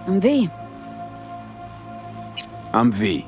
Am W. Am W.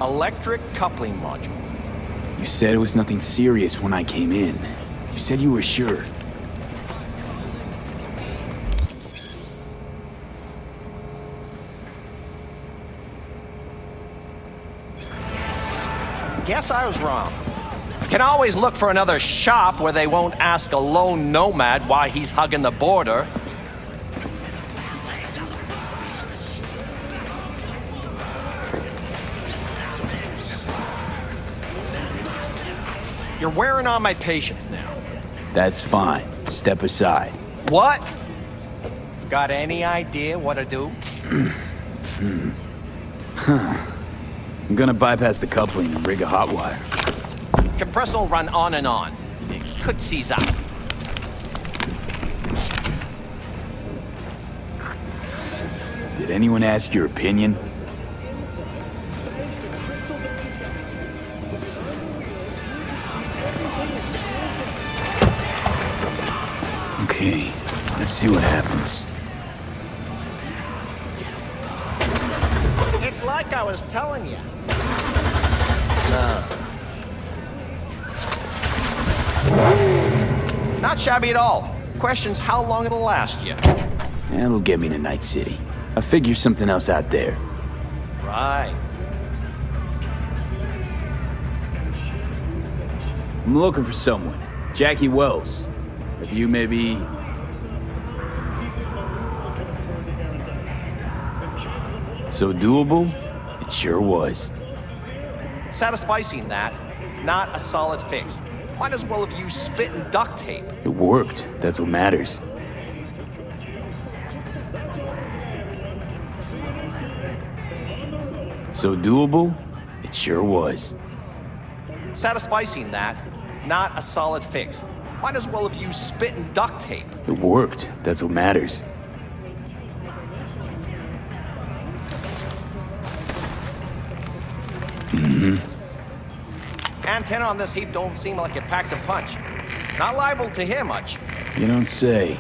Electric coupling module. You said it was nothing serious when I came in. You said you were sure. Guess I was wrong. Can always look for another shop where they won't ask a lone nomad why he's hugging the border. You're wearing on my patience now. That's fine. Step aside. What? Got any idea what to do? I'm gonna bypass the coupling and rig a hot wire. Compressor will run on and on. It could seize up. Did anyone ask your opinion? Okay, let's see what happens. It's like I was telling you. Not shabby at all. Question's how long it'll last you. That'll get me to Night City. I'll figure something else out there. Right. I'm looking for someone. Jackie Wells. Have you maybe... So doable? It sure was. Satisficing that, not a solid fix. Might as well have used spit and duct tape. It worked. That's what matters. So doable? It sure was. Satisficing that, not a solid fix. Might as well have used spit and duct tape. It worked. That's what matters. Antenna on this heap don't seem like it packs a punch. Not liable to hear much. You don't say.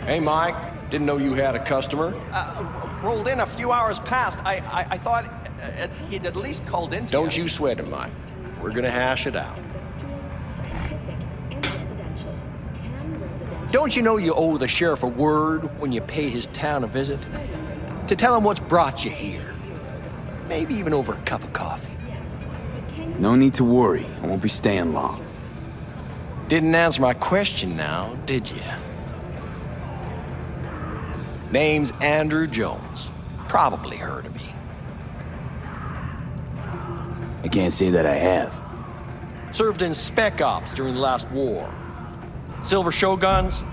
Hey, Mike. Didn't know you had a customer. Rolled in a few hours past. I thought he'd at least called in to Don't you sweat it, Mike. We're gonna hash it out. Don't you know you owe the sheriff a word when you pay his town a visit? To tell him what's brought you here. Maybe even over a cup of coffee. No need to worry. I won't be staying long. Didn't answer my question now, did you? Name's Andrew Jones. Probably heard of me. I can't say that I have. Served in Spec Ops during the last war. Silver Shoguns?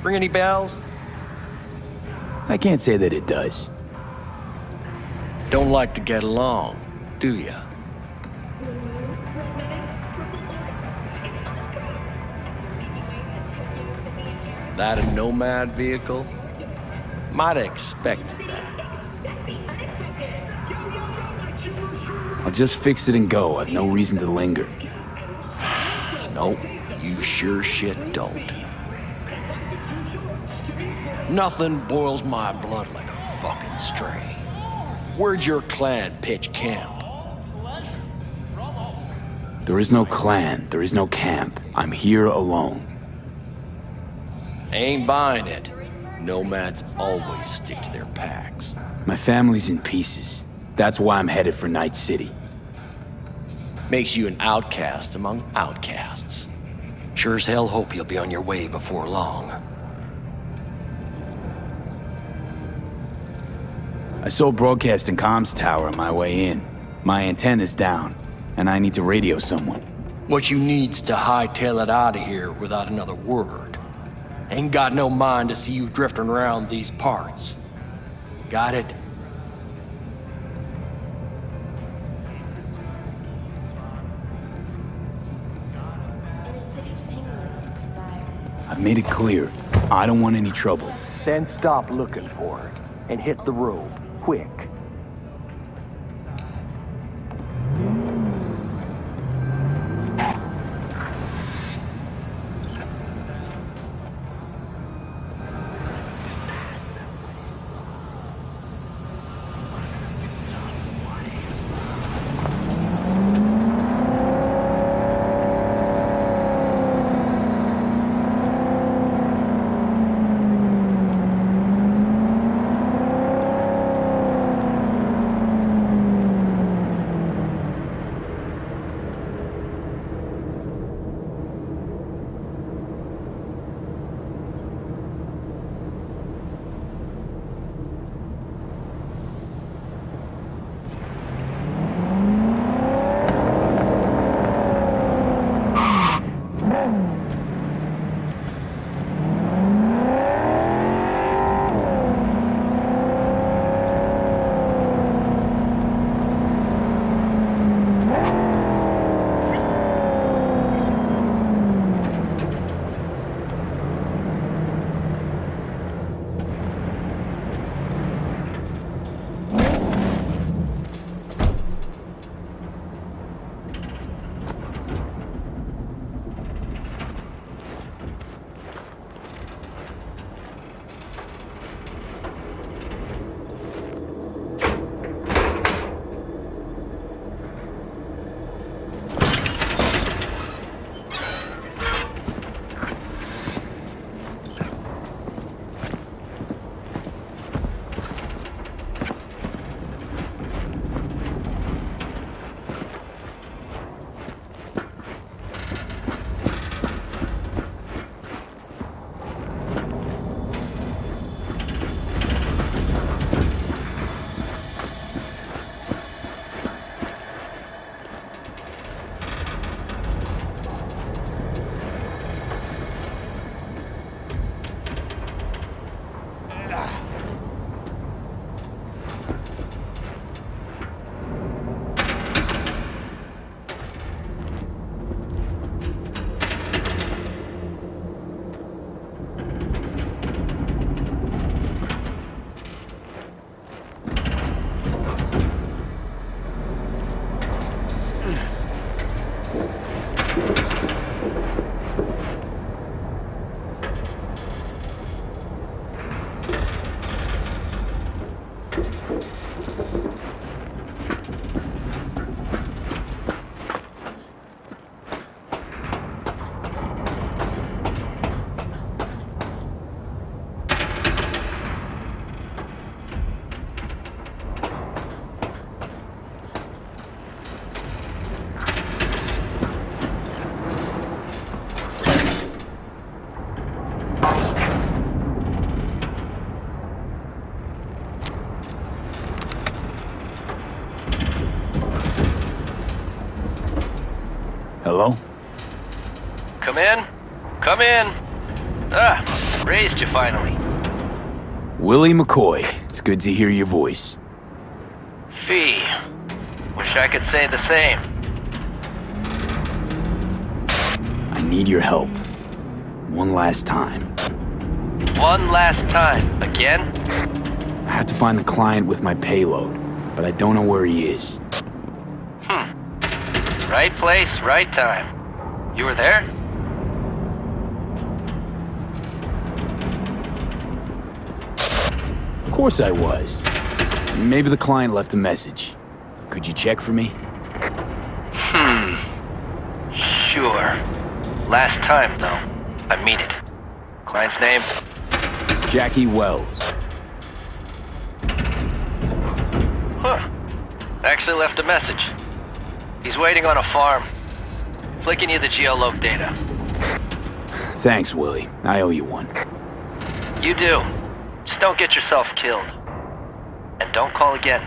Ring any bells? I can't say that it does. Don't like to get along, do ya? That a nomad vehicle? Might have expected that. I'll just fix it and go. I've no reason to linger. Nope, you sure shit don't. Nothing boils my blood like a fucking stray. Where'd your clan pitch camp? There is no clan. There is no camp. I'm here alone. Ain't buying it. Nomads always stick to their packs. My family's in pieces. That's why I'm headed for Night City. Makes you an outcast among outcasts. Sure as hell hope you'll be on your way before long. I saw a broadcasting comms tower on my way in. My antenna's down, and I need to radio someone. What you need's to hightail it out of here without another word. Ain't got no mind to see you drifting around these parts. Got it? I've made it clear. I don't want any trouble. Then stop looking for it and hit the road, quick. Hello? Come in. Come in. Raised you finally. Willie McCoy, it's good to hear your voice. Fee. Wish I could say the same. I need your help. One last time. One last time. Again? I had to find the client with my payload, but I don't know where he is. Right place, right time. You were there? Of course I was. Maybe the client left a message. Could you check for me? Sure. Last time, though. I mean it. Client's name? Jackie Wells. Huh. Actually left a message. He's waiting on a farm. Flicking you the geoloc data. Thanks, Willie. I owe you one. You do. Just don't get yourself killed. And don't call again.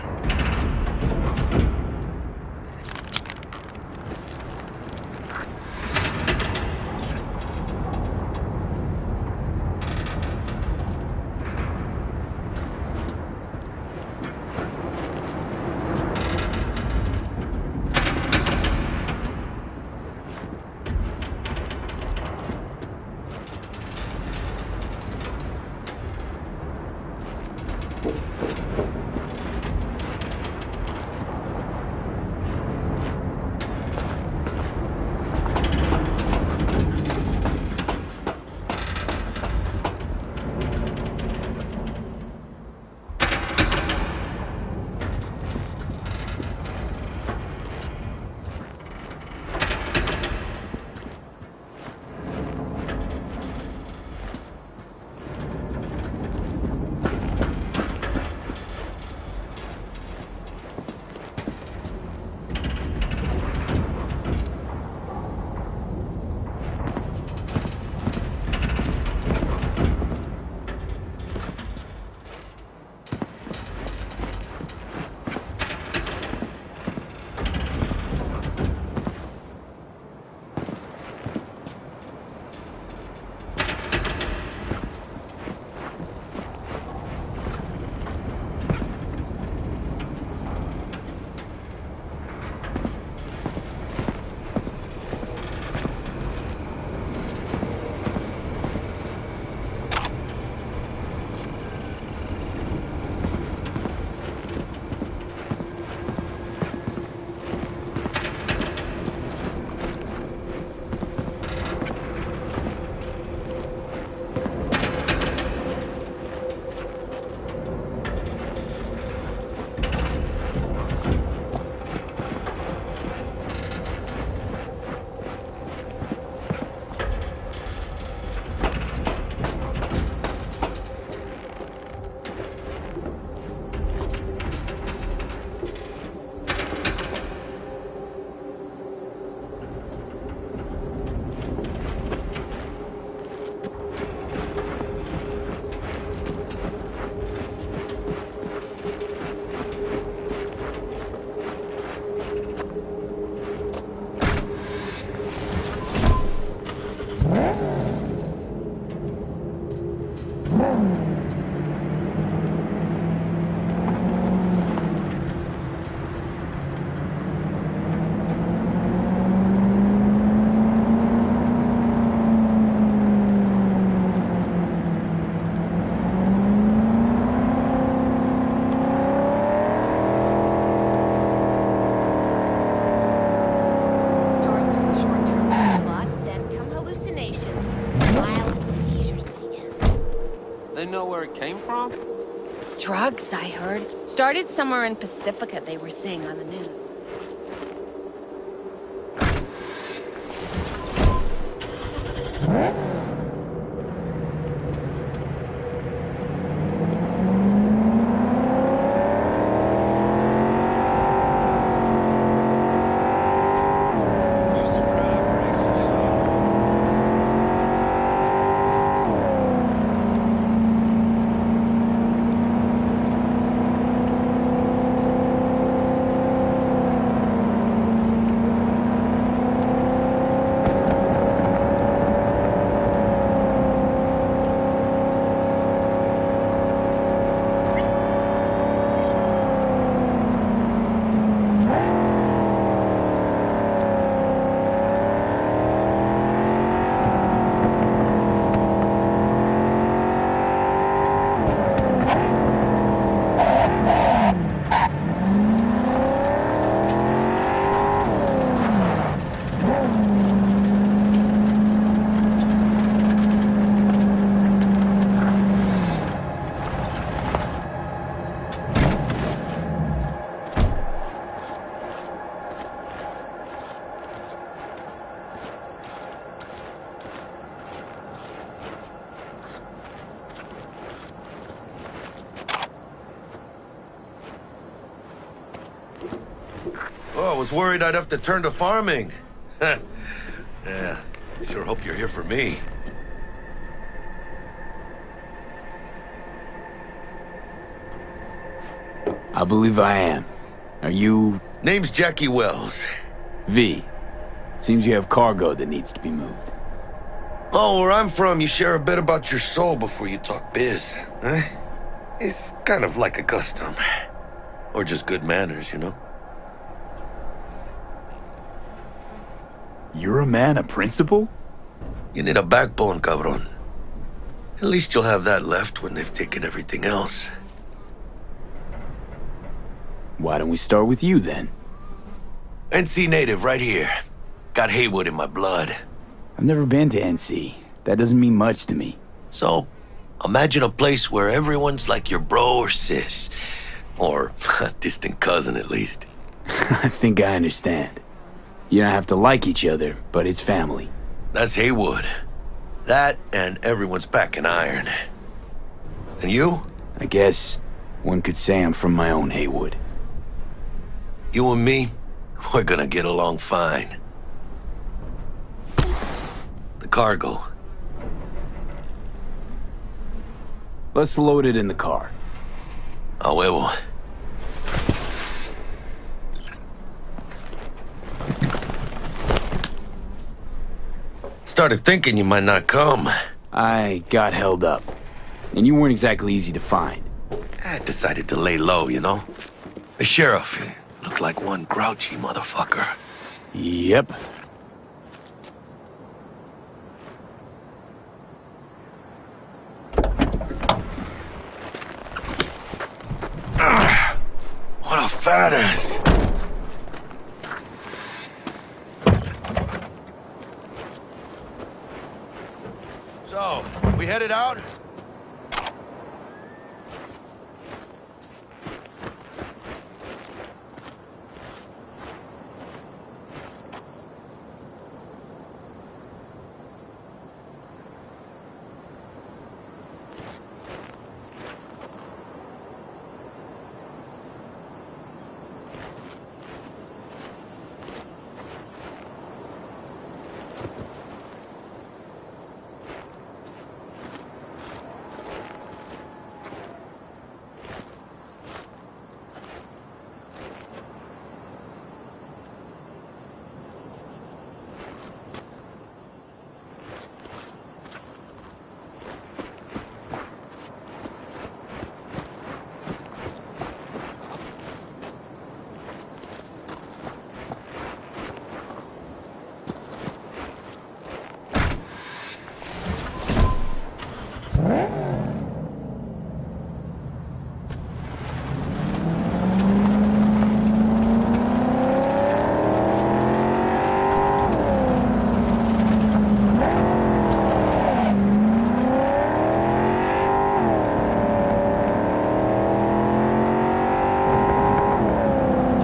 Drugs, I heard. Started somewhere in Pacifica, they were saying on the news. was worried I'd have to turn to farming. Yeah, sure hope you're here for me. I believe I am. Are you... Name's Jackie Wells. V? Seems you have cargo that needs to be moved. Oh, where I'm from, you share a bit about your soul before you talk biz, huh? It's kind of like a custom. Or just good manners, you know? You're a man of principle? You need a backbone, cabron. At least you'll have that left when they've taken everything else. Why don't we start with you, then? NC native, right here. Got Haywood in my blood. I've never been to NC. That doesn't mean much to me. So, imagine a place where everyone's like your bro or sis. Or a distant cousin, at least. I think I understand. You don't have to like each other, but it's family. That's Haywood. That and everyone's back in iron. And you? I guess one could say I'm from my own Haywood. You and me, we're gonna get along fine. The cargo. Let's load it in the car. A huevo. Started thinking you might not come. I got held up. And you weren't exactly easy to find. I decided to lay low, you know? The sheriff looked like one grouchy motherfucker. Yep. What a fat ass. So, we headed out?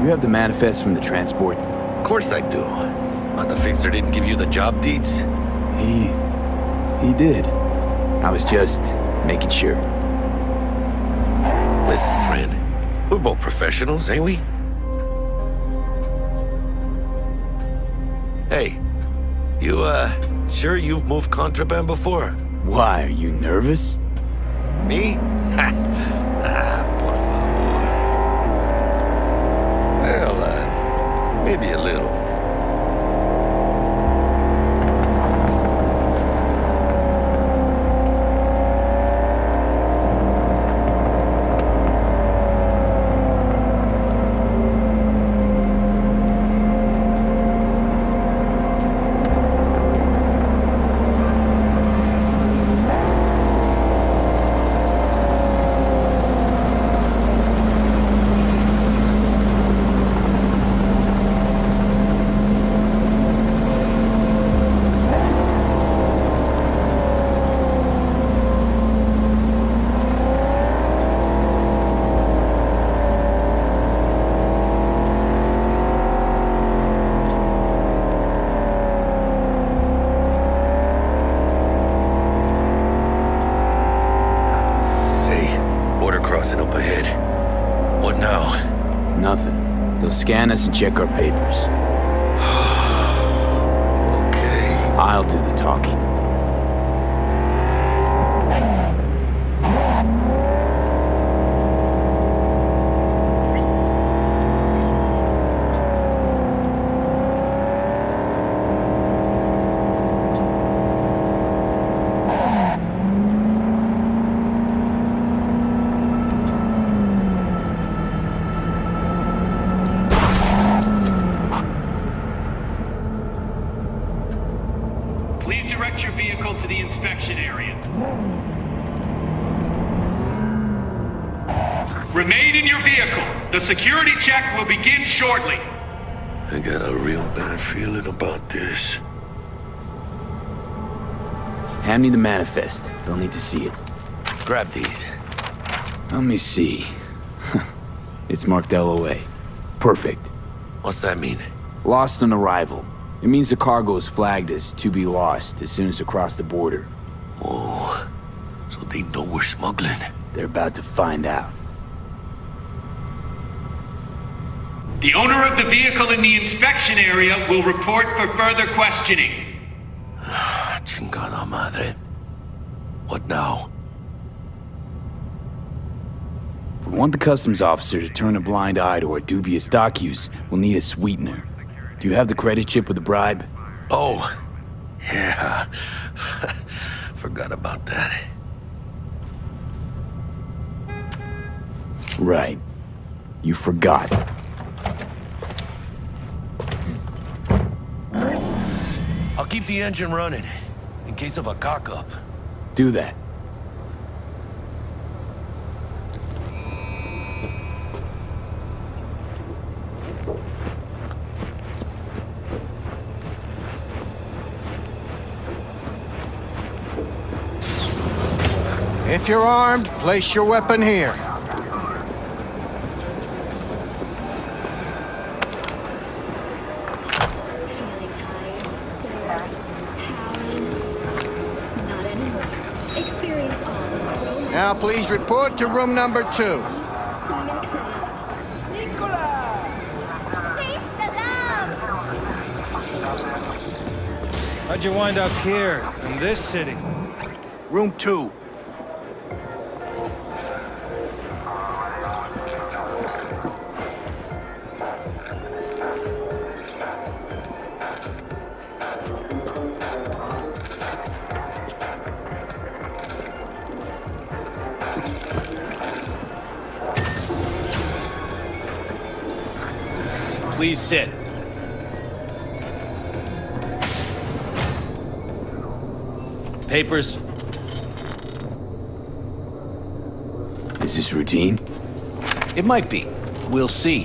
You have the manifest from the transport? Of course I do. But the fixer didn't give you the job deeds? He did. I was just making sure. Listen, friend. We're both professionals, ain't we? Hey, you, sure you've moved contraband before? Why, are you nervous? Me? Por favor. Well, maybe a little. They'll scan us and check our papers. Okay. I'll do the talking. Please direct your vehicle to the inspection area. Remain in your vehicle. The security check will begin shortly. I got a real bad feeling about this. Hand me the manifest. They'll need to see it. Grab these. Let me see. It's marked LOA. Perfect. What's that mean? Lost on arrival. It means the cargo is flagged as to be lost as soon as they cross the border. Oh, so they know we're smuggling. They're about to find out. The owner of the vehicle in the inspection area will report for further questioning. Chingada madre. What now? If we want the customs officer to turn a blind eye to our dubious docus, we'll need a sweetener. Do you have the credit chip with the bribe? Oh, yeah. Forgot about that. Right. You forgot. I'll keep the engine running, in case of a cock-up. Do that. If you're armed, place your weapon here. Now please report to room number 2. How'd you wind up here, in this city? Room 2. Please sit. Papers. Is this routine? It might be. We'll see.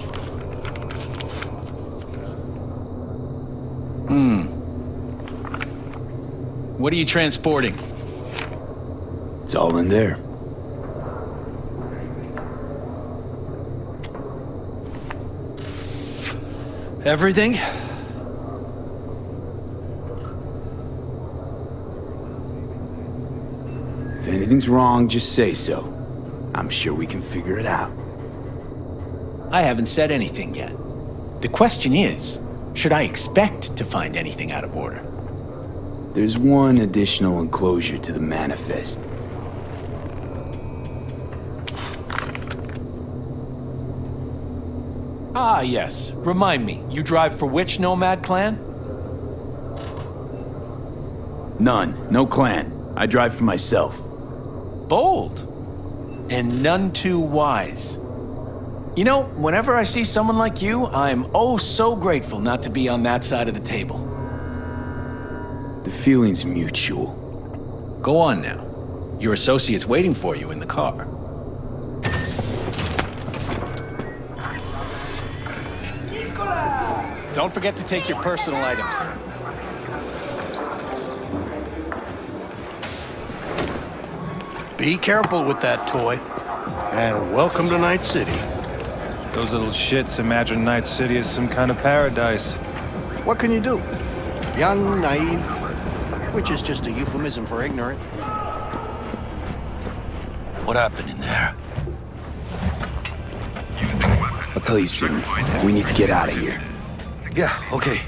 What are you transporting? It's all in there. Everything? If anything's wrong, just say so. I'm sure we can figure it out. I haven't said anything yet. The question is, should I expect to find anything out of order? There's one additional enclosure to the manifest. Ah, yes. Remind me, you drive for which nomad clan? None. No clan. I drive for myself. Bold. And none too wise. You know, whenever I see someone like you, I'm oh so grateful not to be on that side of the table. The feeling's mutual. Go on now. Your associate's waiting for you in the car. Don't forget to take your personal items. Be careful with that toy. And welcome to Night City. Those little shits imagine Night City is some kind of paradise. What can you do? Young, naive, which is just a euphemism for ignorant. What happened in there? Using weapon. I'll tell you soon. We need to get out of here. Yeah, okay.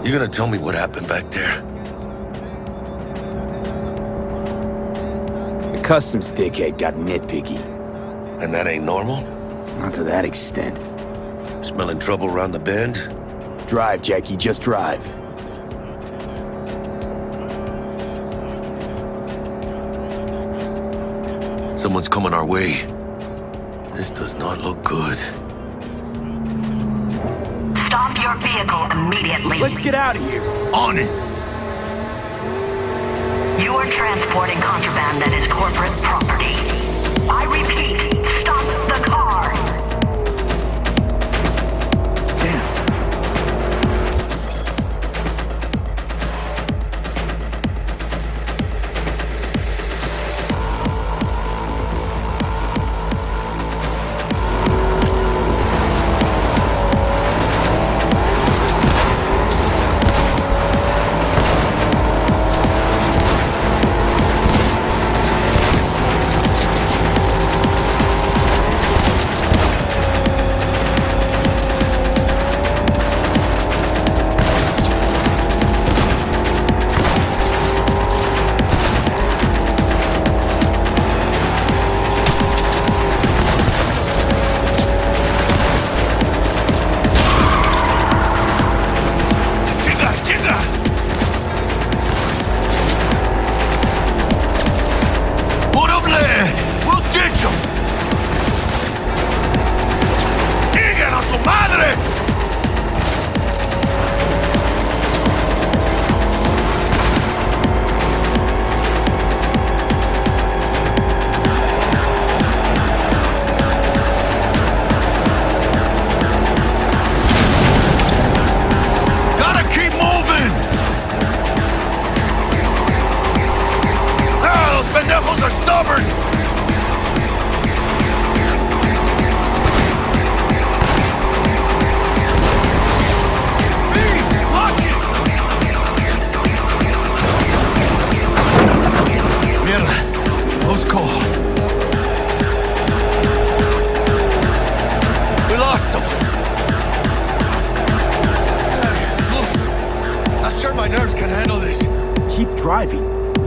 You gonna tell me what happened back there? The customs dickhead got nitpicky. And that ain't normal? Not to that extent. Smelling trouble around the bend? Drive, Jackie, just drive. Someone's coming our way. This does not look good. Stop your vehicle immediately. Let's get out of here. On it. You are transporting contraband that is corporate property. I repeat, stop the car. Damn.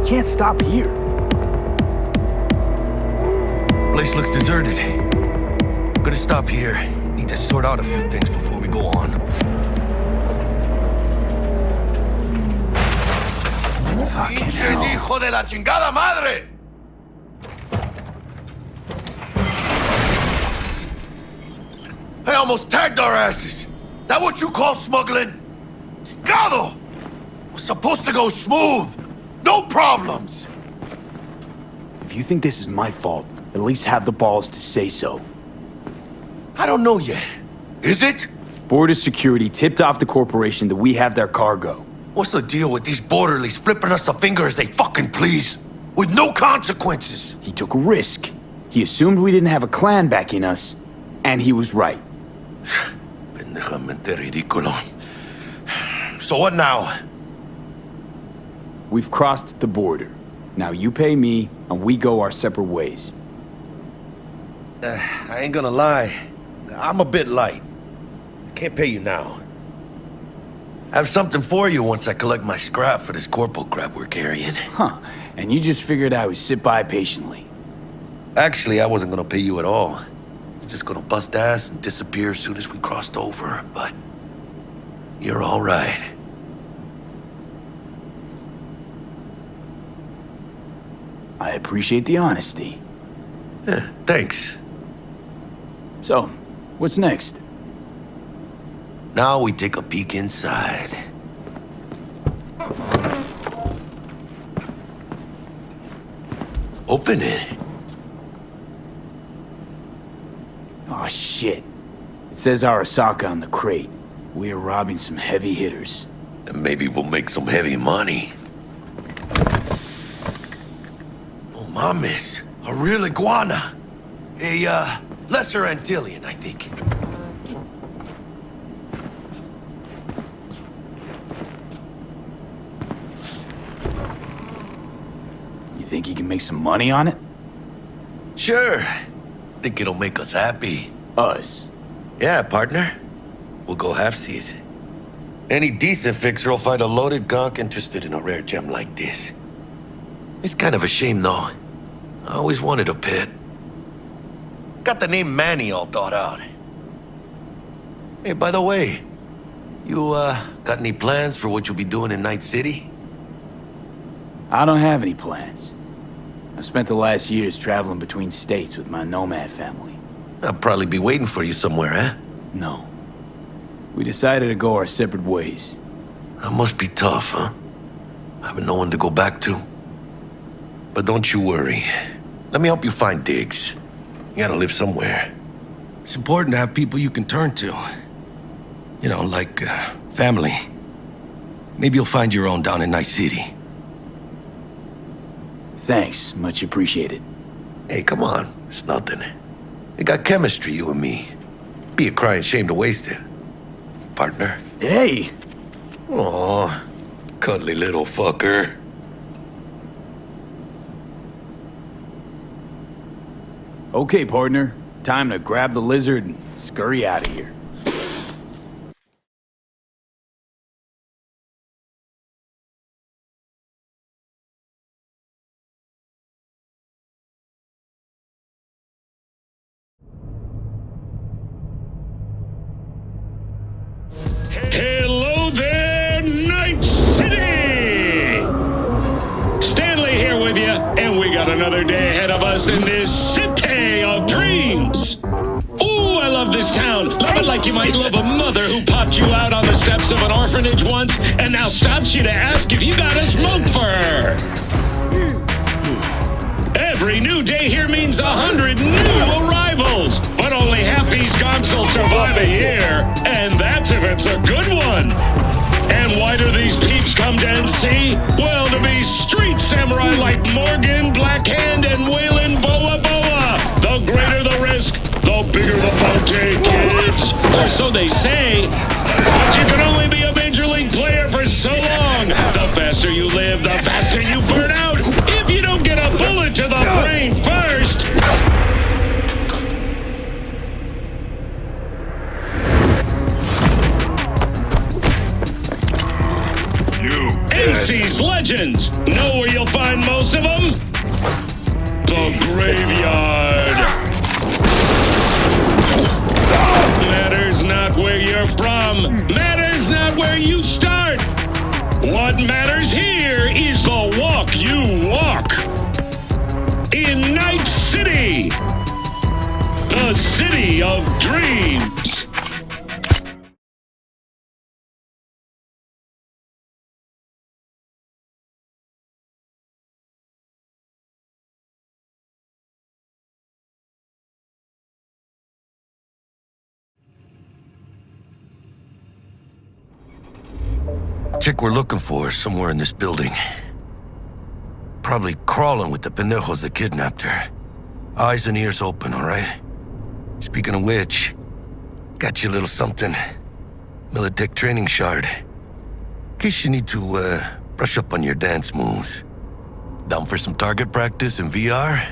Can't stop here. Place looks deserted. Gonna stop here. Need to sort out a few things before we go on. Fucking hell. ¡Hijo de la chingada madre! I almost tagged our asses. That what you call smuggling? Chingado! Was supposed to go smooth. No problems! If you think this is my fault, at least have the balls to say so. I don't know yet. Is it? Border security tipped off the corporation that we have their cargo. What's the deal with these borderlies flipping us the finger as they fucking please? With no consequences? He took a risk. He assumed we didn't have a clan backing us, and he was right. Pendejamente ridículo. So what now? We've crossed the border. Now you pay me, and we go our separate ways. I ain't gonna lie. I'm a bit light. I can't pay you now. I have something for you once I collect my scrap for this corpo crap we're carrying. Huh. And you just figured I would sit by patiently. Actually, I wasn't gonna pay you at all. I was just gonna bust ass and disappear as soon as we crossed over, but... you're all right. I appreciate the honesty. Yeah, thanks. So, what's next? Now we take a peek inside. Open it. Aw, shit. It says Arasaka on the crate. We are robbing some heavy hitters. And maybe we'll make some heavy money. Oh, mames. A real iguana. Hey, Lesser Antillean, I think. You think you can make some money on it? Sure. Think it'll make us happy. Us? Yeah, partner. We'll go halfsies. Any decent fixer will find a loaded gonk interested in a rare gem like this. It's kind of a shame, though. I always wanted a pet. Got the name Manny all thought out. Hey, by the way, you, got any plans for what you'll be doing in Night City? I don't have any plans. I spent the last years traveling between states with my nomad family. I'll probably be waiting for you somewhere, huh? No. We decided to go our separate ways. That must be tough, huh? Having no one to go back to. But don't you worry. Let me help you find digs. You gotta live somewhere. It's important to have people you can turn to. You know, like, family. Maybe you'll find your own down in Night City. Thanks, much appreciated. Hey, come on. It's nothing. We got chemistry, you and me. Be a crying shame to waste it. Partner. Hey! Aw, cuddly little fucker. Okay, partner. Time to grab the lizard and scurry out of here. Hello there, Night City! Stanley here with you, and we got another day ahead of us in this city of dreams. Ooh, I love this town. Love it like you might love a mother who popped you out on the steps of an orphanage once and now stops you to ask if you got a smoke for her. Every new day here means 100 new arrivals, but only half these gonks will survive a year, and that's if it's a good one. And why do these peeps come to NC? Well, to be street samurai like Morgan, Blackhand, and Waylon Boa Boa. The greater the risk, the bigger the bounty, kids. Or so they say. But you can only be a major league player for so long. The faster you live, the faster you burn out. If you don't get a bullet to the brain first. NC's legends. Know where you'll find most of them? The graveyard. Matters not where you're from. Matters not where you start. What matters here is the walk you walk. In Night City. The city of dreams. Chick we're looking for is somewhere in this building. Probably crawling with the pendejos that kidnapped her. Eyes and ears open, all right? Speaking of which, got you a little something. Militech training shard. In case you need to, brush up on your dance moves. Down for some target practice in VR?